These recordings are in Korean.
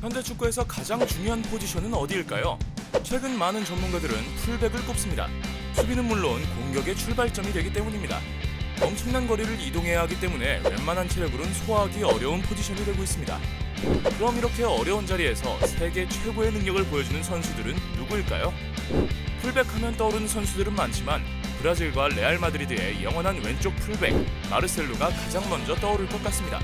현대 축구에서 가장 중요한 포지션은 어디일까요? 최근 많은 전문가들은 풀백을 꼽습니다. 수비는 물론 공격의 출발점이 되기 때문입니다. 엄청난 거리를 이동해야 하기 때문에 웬만한 체력으로는 소화하기 어려운 포지션이 되고 있습니다. 그럼 이렇게 어려운 자리에서 세계 최고의 능력을 보여주는 선수들은 누구일까요? 풀백 하면 떠오르는 선수들은 많지만 브라질과 레알 마드리드의 영원한 왼쪽 풀백 마르셀로가 가장 먼저 떠오를 것 같습니다.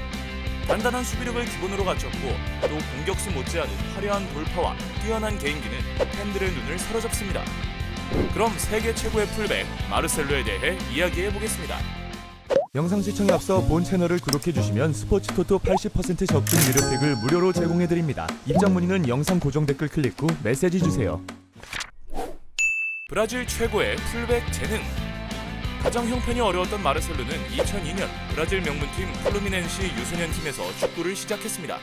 단단한 수비력을 기본으로 갖췄고 또 공격수 못지않은 화려한 돌파와 뛰어난 개인기는 팬들의 눈을 사로잡습니다. 그럼 세계 최고의 풀백 마르셀로에 대해 이야기해보겠습니다. 영상 시청에 앞서 본 채널을 구독해주시면 스포츠토토 80% 적중 유료팩을 무료로 제공해드립니다. 입장 문의는 영상 고정 댓글 클릭 후 메시지 주세요. 브라질 최고의 풀백 재능. 가장 형편이 어려웠던 마르셀로는 2002년 브라질 명문팀 플루미넨시 유소년 팀에서 축구를 시작했습니다.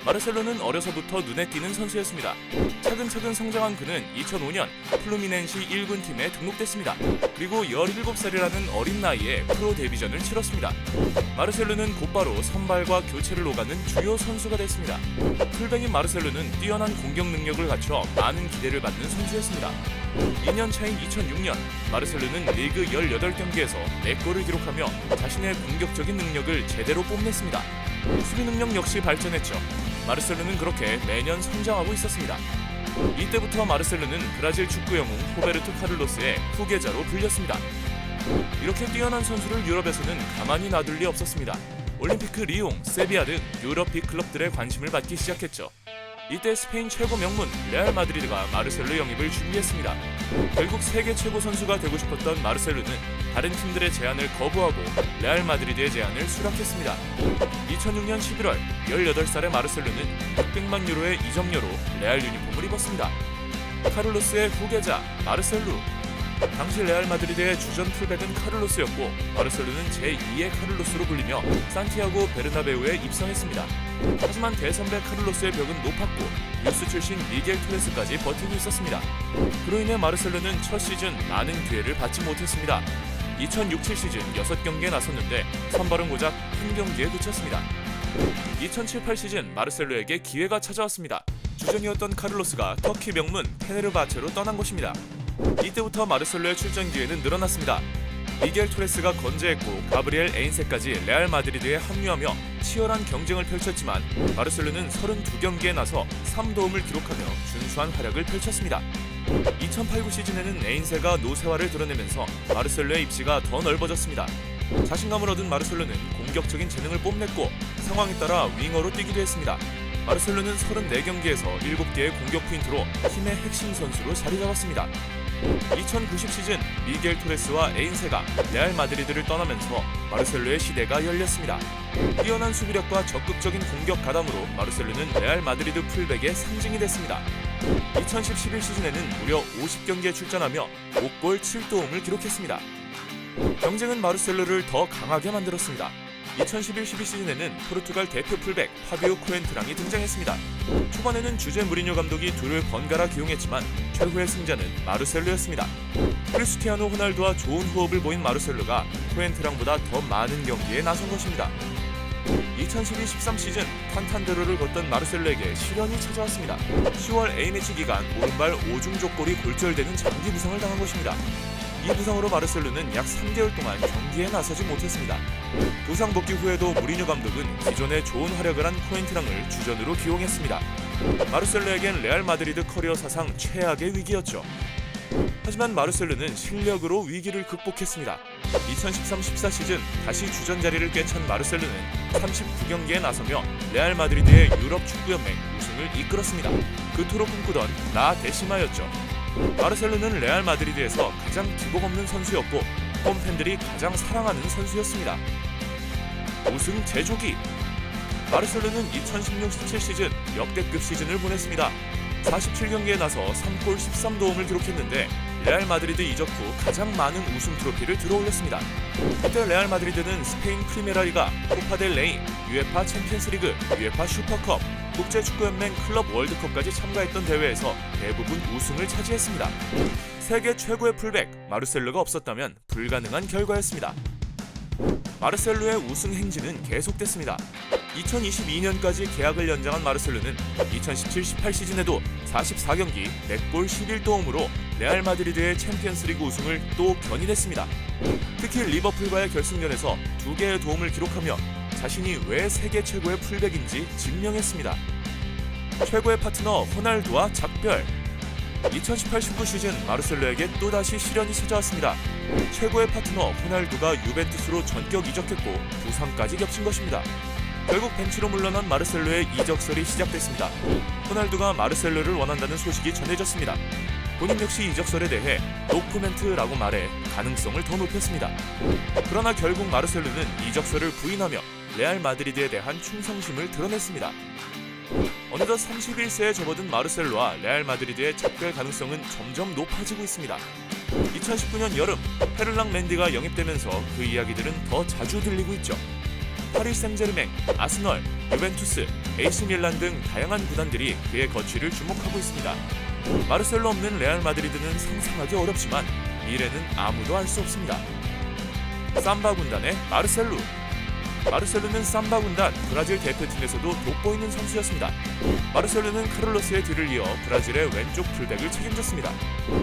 마르셀로는 어려서부터 눈에 띄는 선수였습니다. 차근차근 성장한 그는 2005년 플루미넨시 1군 팀에 등록됐습니다. 그리고 17살이라는 어린 나이에 프로 데뷔전을 치렀습니다. 마르셀로는 곧바로 선발과 교체를 오가는 주요 선수가 됐습니다. 풀백인 마르셀로는 뛰어난 공격 능력을 갖춰 많은 기대를 받는 선수였습니다. 2년 차인 2006년 마르셀로는 리그 18경기에서 4골을 기록하며 자신의 공격적인 능력을 제대로 뽐냈습니다. 수비 능력 역시 발전했죠. 마르셀로는 그렇게 매년 성장하고 있었습니다. 이때부터 마르셀로는 브라질 축구 영웅 호베르토 카를로스의 후계자로 불렸습니다. 이렇게 뛰어난 선수를 유럽에서는 가만히 놔둘 리 없었습니다. 올림피크 리옹, 세비야 등 유럽 빅클럽들의 관심을 받기 시작했죠. 이때 스페인 최고 명문 레알 마드리드가 마르셀로 영입을 준비했습니다. 결국 세계 최고 선수가 되고 싶었던 마르셀로는 다른 팀들의 제안을 거부하고 레알 마드리드의 제안을 수락했습니다. 2006년 11월 18살의 마르셀로는 600만 유로의 이적료로 레알 유니폼을 입었습니다. 카를로스의 후계자 마르셀로. 당시 레알 마드리드의 주전 풀백은 카를로스였고 마르셀로는 제2의 카를로스로 불리며 산티아고 베르나베우에 입성했습니다. 하지만 대선배 카를로스의 벽은 높았고 유스 출신 미겔 토레스까지 버티고 있었습니다. 그로 인해 마르셀로는 첫 시즌 많은 기회를 받지 못했습니다. 2006-7 시즌 6경기에 나섰는데 선발은 고작 1경기에 그쳤습니다. 2007-8 시즌 마르셀로에게 기회가 찾아왔습니다. 주전이었던 카를로스가 터키 명문 페네르바체로 떠난 것입니다. 이때부터 마르셀로의 출전 기회는 늘어났습니다. 미겔 토레스가 건재했고 가브리엘 에인세까지 레알 마드리드에 합류하며 치열한 경쟁을 펼쳤지만 마르셀로는 32경기에 나서 3도움을 기록하며 준수한 활약을 펼쳤습니다. 2008-9 시즌에는 에인세가 노쇠화를 드러내면서 마르셀로의 입지가 더 넓어졌습니다. 자신감을 얻은 마르셀로는 공격적인 재능을 뽐냈고 상황에 따라 윙어로 뛰기도 했습니다. 마르셀로는 34경기에서 7개의 공격 포인트로 팀의 핵심 선수로 자리 잡았습니다. 2009-10 시즌 미겔 토레스와 에인세가 레알 마드리드를 떠나면서 마르셀로의 시대가 열렸습니다. 뛰어난 수비력과 적극적인 공격 가담으로 마르셀로는 레알 마드리드 풀백의 상징이 됐습니다. 2010-11 시즌에는 무려 50경기에 출전하며 5골 7도움을 기록했습니다. 경쟁은 마르셀로를 더 강하게 만들었습니다. 2011-12 시즌에는 포르투갈 대표 풀백 파비오 코엔트랑이 등장했습니다. 초반에는 주제 무리뉴 감독이 둘을 번갈아 기용했지만 최후의 승자는 마르셀로였습니다. 크리스티아노 호날두와 좋은 호흡을 보인 마르셀로가 코엔트랑보다 더 많은 경기에 나선 것입니다. 2012-13 시즌 탄탄대로를 걷던 마르셀로에게 시련이 찾아왔습니다. 10월 A매치 기간 오른발 오중족골이 골절되는 장기 부상을 당한 것입니다. 이 부상으로 마르셀로는 약 3개월 동안 경기에 나서지 못했습니다. 부상 복귀 후에도 무리뉴 감독은 기존에 좋은 활약을 한 코엔트랑을 주전으로 기용했습니다. 마르셀로에겐 레알 마드리드 커리어 사상 최악의 위기였죠. 하지만 마르셀로는 실력으로 위기를 극복했습니다. 2013-14 시즌 다시 주전 자리를 꿰찬 마르셀로는 39경기에 나서며 레알 마드리드의 유럽 축구연맹 우승을 이끌었습니다. 그토록 꿈꾸던 라 데시마였죠. 마르셀로는 레알 마드리드에서 가장 기복 없는 선수였고 홈팬들이 가장 사랑하는 선수였습니다. 우승 제조기. 마르셀로는 2016-17 시즌 역대급 시즌을 보냈습니다. 47경기에 나서 3골 13도움을 기록했는데 레알 마드리드 이적 후 가장 많은 우승 트로피를 들어올렸습니다. 이때 레알 마드리드는 스페인 프리메라 리가, 코파 델 레이, UEFA 챔피언스리그, UEFA 슈퍼컵, 국제축구연맹 클럽 월드컵까지 참가했던 대회에서 대부분 우승을 차지했습니다. 세계 최고의 풀백 마르셀로가 없었다면 불가능한 결과였습니다. 마르셀로의 우승 행진은 계속됐습니다. 2022년까지 계약을 연장한 마르셀로는 2017-18 시즌에도 44경기 4골 11도움으로 레알 마드리드의 챔피언스리그 우승을 또 견인했습니다. 특히 리버풀과의 결승전에서 2개의 도움을 기록하며 자신이 왜 세계 최고의 풀백인지 증명했습니다. 최고의 파트너 호날두와 작별. 2018-19 시즌 마르셀로에게 또다시 시련이 찾아왔습니다. 최고의 파트너 호날두가 유벤투스로 전격 이적했고 부상까지 겹친 것입니다. 결국 벤치로 물러난 마르셀로의 이적설이 시작됐습니다. 호날두가 마르셀로를 원한다는 소식이 전해졌습니다. 본인 역시 이적설에 대해 노코멘트라고 말해 가능성을 더 높였습니다. 그러나 결국 마르셀로는 이적설을 부인하며 레알 마드리드에 대한 충성심을 드러냈습니다. 어느덧 31세에 접어든 마르셀로와 레알 마드리드의 작별 가능성은 점점 높아지고 있습니다. 2019년 여름 페를랑 멘디가 영입되면서 그 이야기들은 더 자주 들리고 있죠. 파리 생제르맹, 아스널, 유벤투스, AC 밀란 등 다양한 구단들이 그의 거취를 주목하고 있습니다. 마르셀로 없는 레알 마드리드는 상상하기 어렵지만 미래는 아무도 알 수 없습니다. 삼바 군단의 마르셀로. 마르셀로는 삼바 군단 브라질 대표팀에서도 돋보이는 선수였습니다. 마르셀로는 카를로스의 뒤를 이어 브라질의 왼쪽 풀백을 책임졌습니다.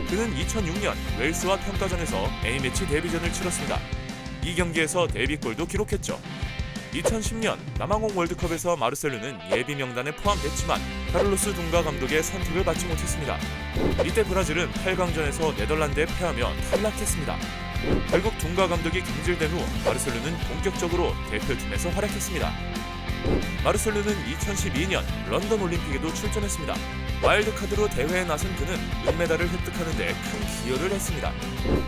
그는 2006년 웨일스와 평가전에서 A매치 데뷔전을 치렀습니다. 이 경기에서 데뷔골도 기록했죠. 2010년 남아공 월드컵에서 마르셀로는 예비 명단에 포함됐지만 카를로스 둥가 감독의 선택을 받지 못했습니다. 이때 브라질은 8강전에서 네덜란드에 패하며 탈락했습니다. 결국 둥가 감독이 경질된 후 마르셀로는 본격적으로 대표팀에서 활약했습니다. 마르셀로는 2012년 런던 올림픽에도 출전했습니다. 와일드카드로 대회에 나선 그는 은메달을 획득하는 데 큰 기여를 했습니다.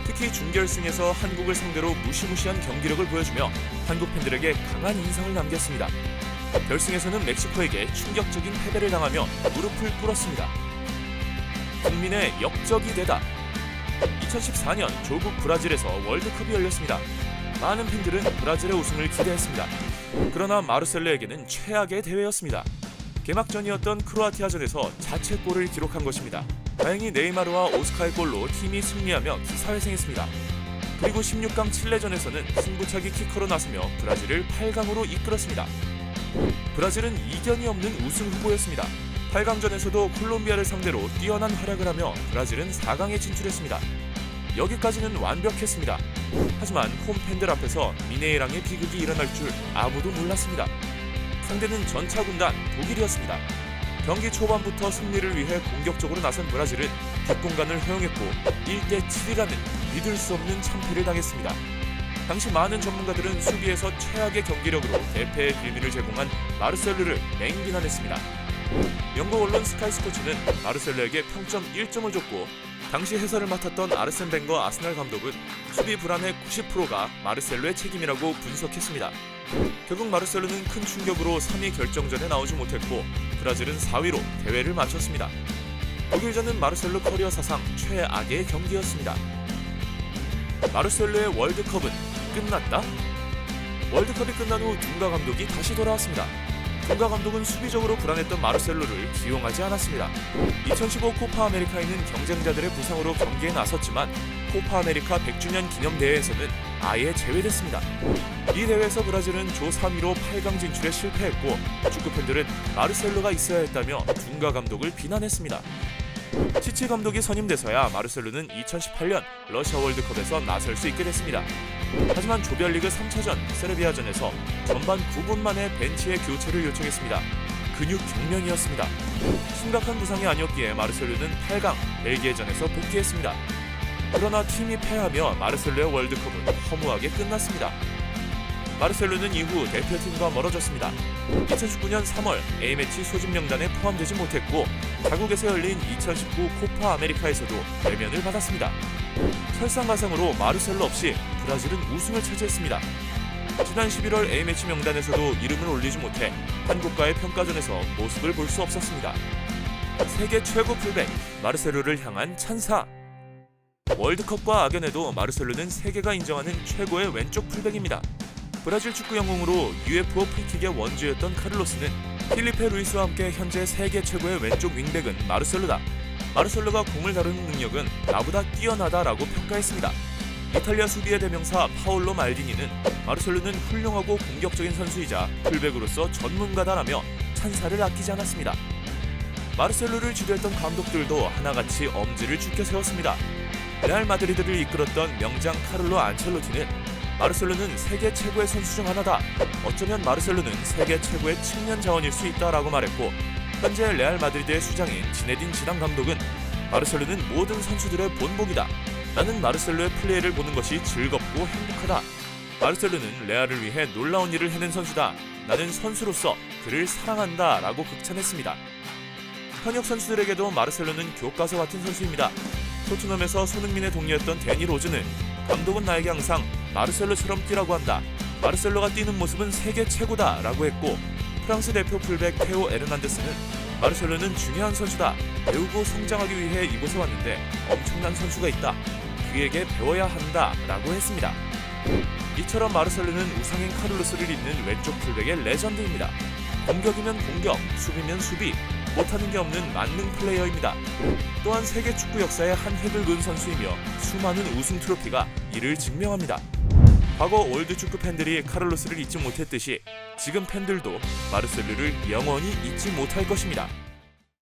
특히 준결승에서 한국을 상대로 무시무시한 경기력을 보여주며 한국 팬들에게 강한 인상을 남겼습니다. 결승에서는 멕시코에게 충격적인 패배를 당하며 무릎을 꿇었습니다. 국민의 역적이 되다. 2014년 조국 브라질에서 월드컵이 열렸습니다. 많은 팬들은 브라질의 우승을 기대했습니다. 그러나 마르셀로에게는 최악의 대회였습니다. 개막전이었던 크로아티아전에서 자책골을 기록한 것입니다. 다행히 네이마르와 오스카의 골로 팀이 승리하며 기사회생했습니다. 그리고 16강 칠레전에서는 승부차기 키커로 나서며 브라질을 8강으로 이끌었습니다. 브라질은 이견이 없는 우승 후보였습니다. 8강전에서도 콜롬비아를 상대로 뛰어난 활약을 하며 브라질은 4강에 진출했습니다. 여기까지는 완벽했습니다. 하지만 홈팬들 앞에서 미네이랑의 비극이 일어날 줄 아무도 몰랐습니다. 상대는 전차 군단 독일이었습니다. 경기 초반부터 승리를 위해 공격적으로 나선 브라질은 뒷공간을 허용했고 1대7이라는 믿을 수 없는 참패를 당했습니다. 당시 많은 전문가들은 수비에서 최악의 경기력으로 대패의 빌미를 제공한 마르셀로를 맹비난했습니다. 영국 언론 스카이 스포츠는 마르셀로에게 평점 1점을 줬고 당시 해설을 맡았던 아르센 벵거 아스날 감독은 수비 불안의 90%가 마르셀로의 책임이라고 분석했습니다. 결국 마르셀로는 큰 충격으로 3위 결정전에 나오지 못했고 브라질은 4위로 대회를 마쳤습니다. 독일전은 마르셀로 커리어 사상 최악의 경기였습니다. 마르셀로의 월드컵은 끝났다? 월드컵이 끝난 후 둥가 감독이 다시 돌아왔습니다. 둥가 감독은 수비적으로 불안했던 마르셀로를 기용하지 않았습니다. 2015 코파 아메리카에는 경쟁자들의 부상으로 경기에 나섰지만 코파 아메리카 100주년 기념대회에서는 아예 제외됐습니다. 이 대회에서 브라질은 조 3위로 8강 진출에 실패했고 축구팬들은 마르셀로가 있어야 했다며 둥가 감독을 비난했습니다. 치치 감독이 선임돼서야 마르셀로는 2018년 러시아 월드컵에서 나설 수 있게 됐습니다. 하지만 조별리그 3차전 세르비아전에서 전반 9분 만에 벤치의 교체를 요청했습니다. 근육 경련이었습니다. 심각한 부상이 아니었기에 마르셀로는 8강 벨기에전에서 복귀했습니다. 그러나 팀이 패하며 마르셀로의 월드컵은 허무하게 끝났습니다. 마르셀로는 이후 대표팀과 멀어졌습니다. 2019년 3월 A매치 소집 명단에 포함되지 못했고 자국에서 열린 2019 코파 아메리카에서도 외면을 받았습니다. 설상가상으로 마르셀로 없이 브라질은 우승을 차지했습니다. 지난 11월 A매치 명단에서도 이름을 올리지 못해 한국과의 평가전에서 모습을 볼 수 없었습니다. 세계 최고 풀백 마르셀로를 향한 찬사. 월드컵과 악연에도 마르셀로는 세계가 인정하는 최고의 왼쪽 풀백입니다. 브라질 축구 영웅으로 UFO 프리킥의 원주였던 카를로스는 필리페 루이스와 함께 현재 세계 최고의 왼쪽 윙백은 마르셀로다. 마르셀로가 공을 다루는 능력은 나보다 뛰어나다라고 평가했습니다. 이탈리아 수비의 대명사 파올로 말디니는 마르셀로는 훌륭하고 공격적인 선수이자 풀백으로서 전문가다라며 찬사를 아끼지 않았습니다. 마르셀로를 지도했던 감독들도 하나같이 엄지를 죽여 세웠습니다. 레알 마드리드를 이끌었던 명장 카를로 안첼로티는 마르셀로는 세계 최고의 선수 중 하나다. 어쩌면 마르셀로는 세계 최고의 측면 자원일 수 있다라고 말했고, 현재 레알 마드리드의 수장인 지네딘 지단 감독은 마르셀로는 모든 선수들의 본보기다. 나는 마르셀로의 플레이를 보는 것이 즐겁고 행복하다. 마르셀로는 레알을 위해 놀라운 일을 해낸 선수다. 나는 선수로서 그를 사랑한다 라고 극찬했습니다. 현역 선수들에게도 마르셀로는 교과서 같은 선수입니다. 토트넘에서 손흥민의 동료였던 데니 로즈는 감독은 나에게 항상 마르셀로처럼 뛰라고 한다. 마르셀로가 뛰는 모습은 세계 최고다 라고 했고, 프랑스 대표 풀백 테오 에르난데스는 마르셀로는 중요한 선수다. 배우고 성장하기 위해 이곳에 왔는데 엄청난 선수가 있다. 그에게 배워야 한다 라고 했습니다. 이처럼 마르셀로는 우상인 카를로스를 잇는 왼쪽 풀백의 레전드입니다. 공격이면 공격, 수비면 수비, 못하는 게 없는 만능 플레이어입니다. 또한 세계 축구 역사의 한 획을 그은 선수이며 수많은 우승 트로피가 이를 증명합니다. 과거 월드 축구 팬들이 카를로스를 잊지 못했듯이 지금 팬들도 마르셀로를 영원히 잊지 못할 것입니다.